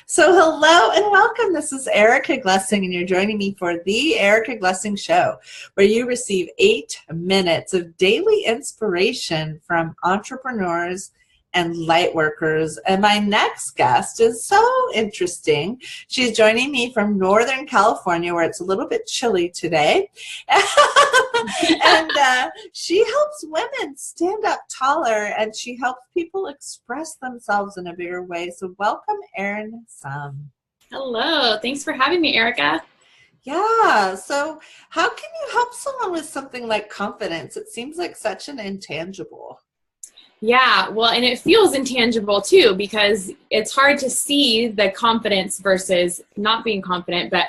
So hello and welcome. This is Erica Glessing, and you're joining me for the Erica Glessing Show, where you receive 8 minutes of daily inspiration from entrepreneurs and light workers. And my next guest is so interesting. She's joining me from Northern California, where it's a little bit chilly today. And she helps women stand up taller, and she helps people express themselves in a bigger way. So welcome, Erin Summ. Hello. Thanks for having me, Erica. Yeah. So how can you help someone with something like confidence? It seems like such an intangible. Yeah, well, and it feels intangible too, because it's hard to see the confidence versus not being confident. But,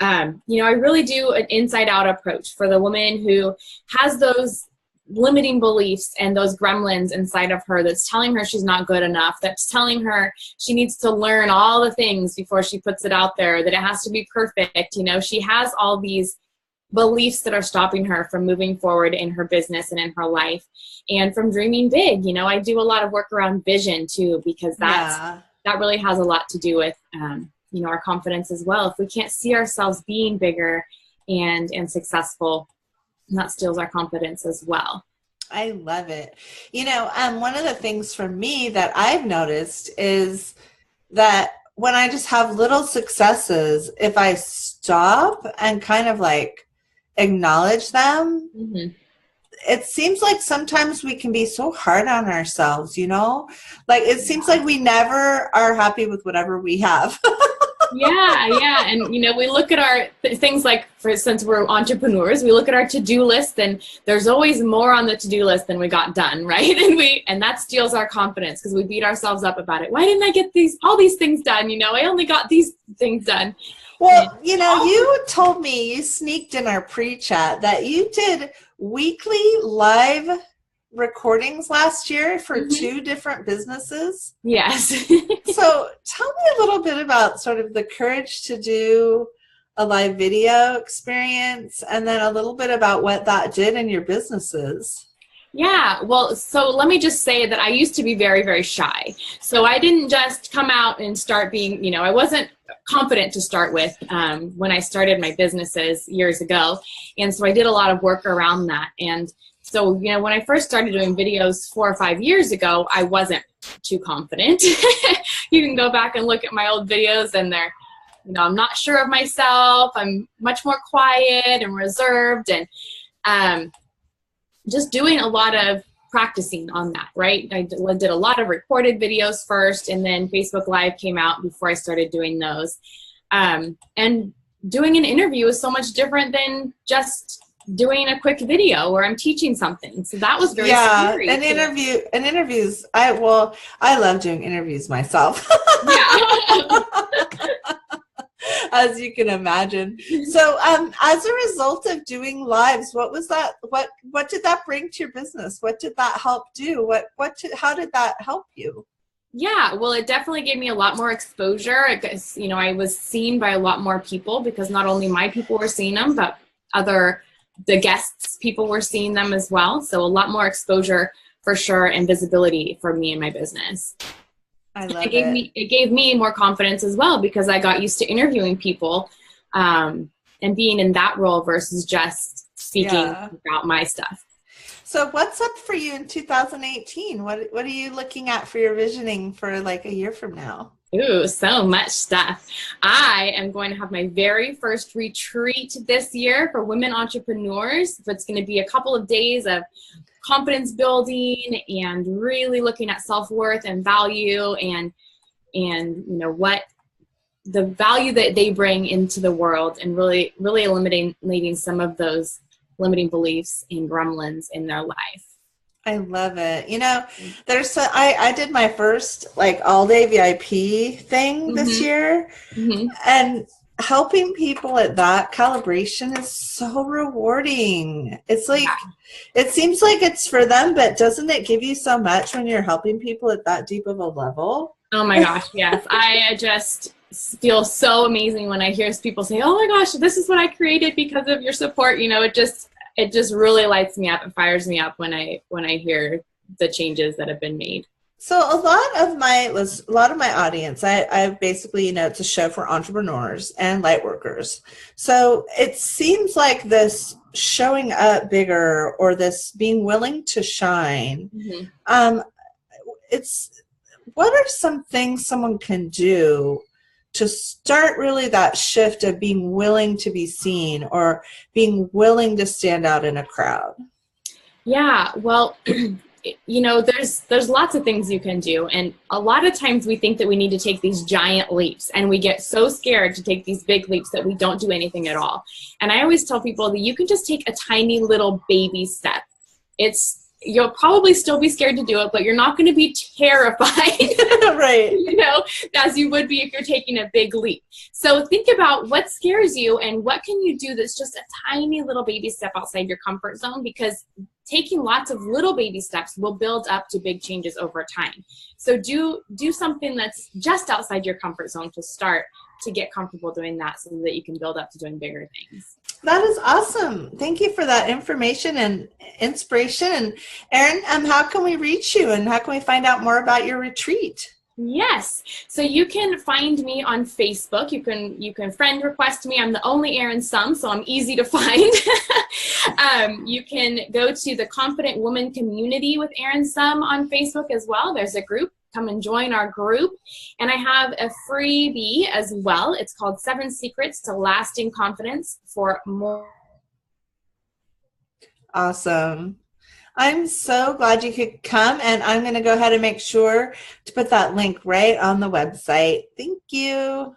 I really do an inside out approach for the woman who has those limiting beliefs and those gremlins inside of her that's telling her she's not good enough, that's telling her she needs to learn all the things before she puts it out there, that it has to be perfect. She has all these beliefs that are stopping her from moving forward in her business and in her life and from dreaming big. I do a lot of work around vision too, because that really has a lot to do with, our confidence as well. If we can't see ourselves being bigger and successful, that steals our confidence as well. I love it. One of the things for me that I've noticed is that when I just have little successes, if I stop and kind of like acknowledge them, it seems like sometimes we can be so hard on ourselves, like it seems like we never are happy with whatever we have. Yeah. And, we look at our things like, for instance, we're entrepreneurs, we look at our to-do list and there's always more on the to-do list than we got done, right? And that steals our confidence because we beat ourselves up about it. Why didn't I get all these things done? I only got these things done. Well, you told me, you sneaked in our pre-chat that you did weekly live recordings last year for 2 different businesses. Yes. So tell me a little bit about sort of the courage to do a live video experience, and then a little bit about what that did in your businesses. Yeah, well, so let me just say that I used to be very, very shy. So I didn't just come out and start being, I wasn't confident to start with when I started my businesses years ago. And so I did a lot of work around that. And so, when I first started doing videos 4 or 5 years ago, I wasn't too confident. You can go back and look at my old videos and they're, I'm not sure of myself. I'm much more quiet and reserved, and just doing a lot of practicing on that, right? I did a lot of recorded videos first, and then Facebook Live came out before I started doing those. And doing an interview is so much different than just doing a quick video where I'm teaching something. So that was very scary. Interviews. I love doing interviews myself. Yeah. As you can imagine. So as a result of doing lives, what was that? What did that bring to your business? What did that help do? How did that help you? Yeah, well, it definitely gave me a lot more exposure. I was seen by a lot more people, because not only my people were seeing them, but the guests, people were seeing them as well. So a lot more exposure for sure, and visibility for me and my business. I love It gave me more confidence as well, because I got used to interviewing people and being in that role versus just speaking about my stuff. So what's up for you in 2018? What are you looking at for your visioning for like a year from now? Ooh, so much stuff. I am going to have my very first retreat this year for women entrepreneurs. So it's going to be a couple of days of confidence building and really looking at self-worth and value and what the value that they bring into the world, and really eliminating some of those limiting beliefs and gremlins in their life. I love it. I did my first like all day VIP thing this year, and helping people at that calibration is so rewarding. It's like, it seems like it's for them, but doesn't it give you so much when you're helping people at that deep of a level? Oh my gosh, yes. I just feel so amazing when I hear people say, oh my gosh, this is what I created because of your support. It just really lights me up and fires me up when I hear the changes that have been made. So a lot of my audience, I basically, it's a show for entrepreneurs and light workers. So it seems like this showing up bigger or this being willing to shine. Mm-hmm. It's what are some things someone can do to start really that shift of being willing to be seen or being willing to stand out in a crowd? Yeah, well, there's lots of things you can do. And a lot of times we think that we need to take these giant leaps, and we get so scared to take these big leaps that we don't do anything at all. And I always tell people that you can just take a tiny little baby step. You'll probably still be scared to do it, but you're not going to be terrified, Right. As you would be if you're taking a big leap. So think about what scares you and what can you do that's just a tiny little baby step outside your comfort zone, because taking lots of little baby steps will build up to big changes over time. So do something that's just outside your comfort zone to start to get comfortable doing that so that you can build up to doing bigger things. That is awesome. Thank you for that information and inspiration. And Erin, how can we reach you and how can we find out more about your retreat? Yes. So you can find me on Facebook. You can friend request me. I'm the only Erin Summ, so I'm easy to find. You can go to the Confident Woman Community with Erin Summ on Facebook as well. There's a group. Come and join our group. And I have a freebie as well. It's called 7 Secrets to Lasting Confidence for More. Awesome. I'm so glad you could come, and I'm going to go ahead and make sure to put that link right on the website. Thank you.